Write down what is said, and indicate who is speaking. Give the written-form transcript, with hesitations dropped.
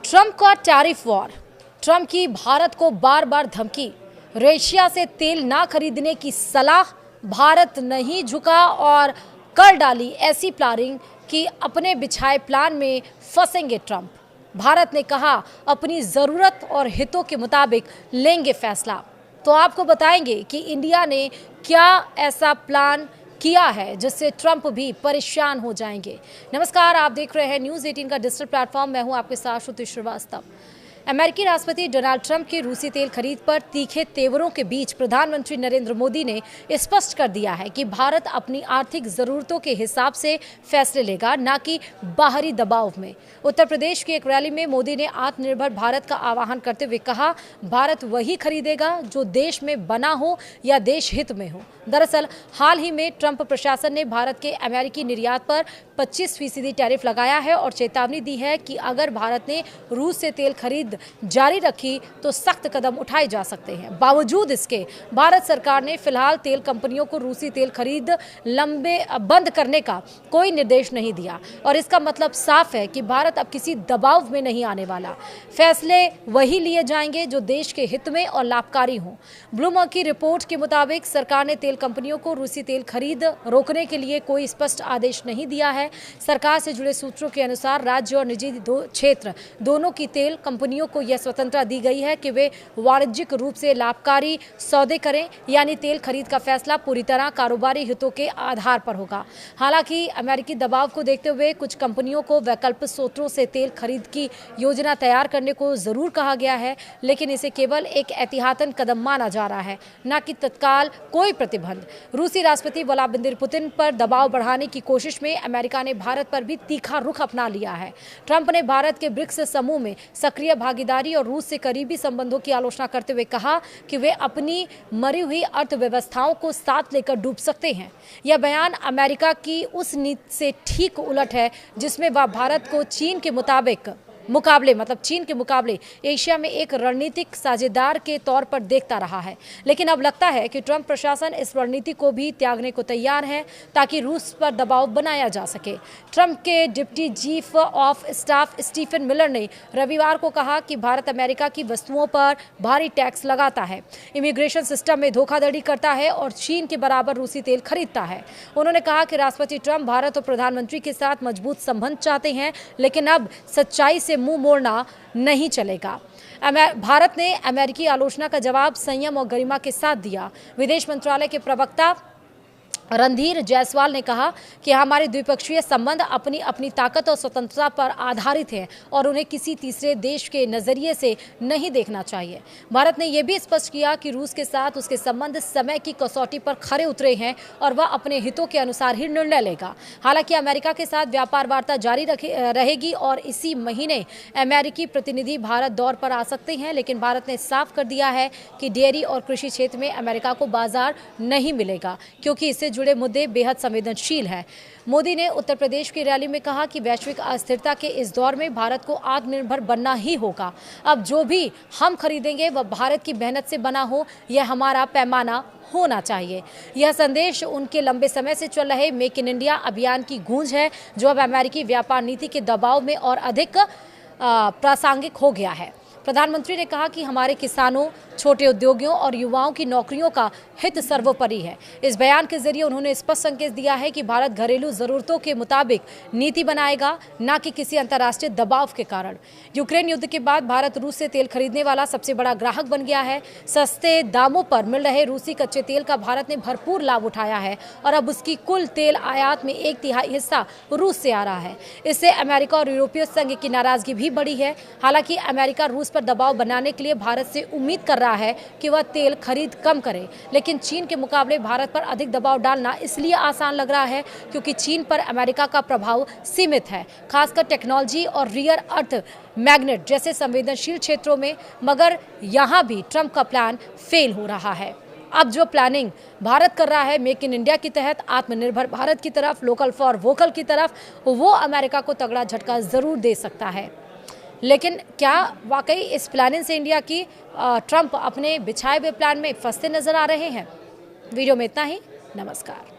Speaker 1: Trump का tariff war, Trump की भारत को बार बार धमकी, रशिया से तेल ना खरीदने की सलाह, भारत नहीं झुका और कर डाली ऐसी प्लानिंग कि अपने बिछाए प्लान में फंसेंगे ट्रंप। भारत ने कहा अपनी ज़रूरत और हितों के मुताबिक लेंगे फैसला। तो आपको बताएंगे कि इंडिया ने क्या ऐसा प्लान किया है जिससे ट्रंप भी परेशान हो जाएंगे। नमस्कार, आप देख रहे हैं न्यूज़ 18 का डिजिटल प्लेटफॉर्म। मैं हूं आपके साथ श्रुति श्रीवास्तव। अमेरिकी राष्ट्रपति डोनाल्ड ट्रंप की रूसी तेल खरीद पर तीखे तेवरों के बीच प्रधानमंत्री नरेंद्र मोदी ने स्पष्ट कर दिया है कि भारत अपनी आर्थिक जरूरतों के हिसाब से फैसले लेगा, न कि बाहरी दबाव में। उत्तर प्रदेश की एक रैली में मोदी ने आत्मनिर्भर भारत का आह्वान करते हुए कहा, भारत वही खरीदेगा जो देश में बना हो या देश हित में हो। दरअसल हाल ही में ट्रंप प्रशासन ने भारत के अमेरिकी निर्यात पर 25% टैरिफ लगाया है और चेतावनी दी है कि अगर भारत ने रूस से तेल खरीद जारी रखी तो सख्त कदम उठाए जा सकते हैं। बावजूद इसके भारत सरकार ने फिलहाल तेल कंपनियों को रूसी तेल खरीद बंद करने का कोई निर्देश नहीं दिया और इसका मतलब साफ है कि भारत अब किसी दबाव में नहीं आने वाला। फैसले वही लिए जाएंगे जो देश के हित में और लाभकारी हों। ब्लूमबर्ग की रिपोर्ट के मुताबिक सरकार ने तेल कंपनियों को रूसी तेल खरीद रोकने के लिए कोई स्पष्ट आदेश नहीं दिया है। सरकार से जुड़े सूत्रों के अनुसार राज्य और निजी क्षेत्र दोनों की तेल कंपनियों को यह स्वतंत्रता दी गई है कि वे वाणिज्यिक रूप से लाभकारी सौदे करें, यानी तेल खरीद का फैसला पूरी तरह कारोबारी हितों के आधार पर होगा। हालांकि अमेरिकी दबाव को देखते हुए कुछ कंपनियों को वैकल्पिक स्रोतों से तेल खरीद की योजना तैयार करने को जरूर कहा गया है, लेकिन इसे केवल एक एहतियातन कदम माना जा रहा है, न कि तत्काल कोई प्रतिबंध। रूसी राष्ट्रपति व्लादिमीर पुतिन पर दबाव बढ़ाने की कोशिश में अमेरिका ने भारत पर भी तीखा रुख अपना लिया है। ट्रंप ने भारत के ब्रिक्स समूह में सक्रिय भागीदारी और रूस से करीबी संबंधों की आलोचना करते हुए कहा कि वे अपनी मरी हुई अर्थव्यवस्थाओं को साथ लेकर डूब सकते हैं। यह बयान अमेरिका की उस नीति से ठीक उलट है जिसमें वह भारत को चीन के मुकाबले एशिया में एक रणनीतिक साझेदार के तौर पर देखता रहा है। लेकिन अब लगता है कि ट्रंप प्रशासन इस रणनीति को भी त्यागने को तैयार है ताकि रूस पर दबाव बनाया जा सके। ट्रंप के deputy chief of staff Stephen Miller ने रविवार को कहा कि भारत अमेरिका की वस्तुओं पर भारी टैक्स लगाता है, इमिग्रेशन सिस्टम में धोखाधड़ी करता है और चीन के बराबर रूसी तेल खरीदता है। उन्होंने कहा कि राष्ट्रपति ट्रंप भारत और प्रधानमंत्री के साथ मजबूत संबंध चाहते हैं, लेकिन अब सच्चाई से मुंह मोड़ना नहीं चलेगा। भारत ने अमेरिकी आलोचना का जवाब संयम और गरिमा के साथ दिया। विदेश मंत्रालय के प्रवक्ता रणधीर जायसवाल ने कहा कि हमारे द्विपक्षीय संबंध अपनी अपनी ताकत और स्वतंत्रता पर आधारित हैं और उन्हें किसी तीसरे देश के नजरिए से नहीं देखना चाहिए। भारत ने यह भी स्पष्ट किया कि रूस के साथ उसके संबंध समय की कसौटी पर खरे उतरे हैं और वह अपने हितों के अनुसार ही निर्णय लेगा। हालांकि अमेरिका के साथ व्यापार वार्ता जारी रहेगी और इसी महीने अमेरिकी प्रतिनिधि भारत दौर पर आ सकते हैं, लेकिन भारत ने साफ कर दिया है कि डेयरी और कृषि क्षेत्र में अमेरिका को बाजार नहीं मिलेगा क्योंकि इससे जुड़े मुद्दे बेहद संवेदनशील है। मोदी ने उत्तर प्रदेश की रैली में कहा कि वैश्विक अस्थिरता के इस दौर में भारत को आत्मनिर्भर बनना ही होगा। अब जो भी हम खरीदेंगे वह भारत की मेहनत से बना हो, यह हमारा पैमाना होना चाहिए। यह संदेश उनके लंबे समय से चल रहे मेक इन इंडिया अभियान की गूंज है, जो अब अमेरिकी व्यापार नीति के दबाव में और अधिक प्रासंगिक हो गया है। प्रधानमंत्री ने कहा कि हमारे किसानों, छोटे उद्योगियों और युवाओं की नौकरियों का हित सर्वोपरि है। इस बयान के जरिए उन्होंने स्पष्ट संकेत दिया है कि भारत घरेलू जरूरतों के मुताबिक नीति बनाएगा, न कि किसी अंतर्राष्ट्रीय दबाव के कारण। यूक्रेन युद्ध के बाद भारत रूस से तेल खरीदने वाला सबसे बड़ा ग्राहक बन गया है। सस्ते दामों पर मिल रहे रूसी कच्चे तेल का भारत ने भरपूर लाभ उठाया है और अब उसकी कुल तेल आयात में 1/3 हिस्सा रूस से आ रहा है। इससे अमेरिका और यूरोपीय संघ की नाराजगी भी बढ़ी है। हालांकि अमेरिका रूस पर दबाव बनाने के लिए भारत से उम्मीद कर रहा है कि वह तेल खरीद कम करे, लेकिन चीन के मुकाबले भारत पर अधिक दबाव डालना इसलिए आसान लग रहा है क्योंकि चीन पर अमेरिका का प्रभाव सीमित है, खासकर टेक्नोलॉजी और रियर अर्थ मैग्नेट जैसे संवेदनशील क्षेत्रों में। मगर यहां भी ट्रंप का प्लान फेल हो रहा है। अब जो प्लानिंग भारत कर रहा है मेक इन इंडिया के तहत, आत्मनिर्भर भारत की तरफ, लोकल फॉर वोकल की तरफ, वो अमेरिका को तगड़ा झटका जरूर दे सकता है। लेकिन क्या वाकई इस प्लानिंग से इंडिया की ट्रंप अपने बिछाए हुए प्लान में फंसते नजर आ रहे हैं? वीडियो में इतना ही। नमस्कार।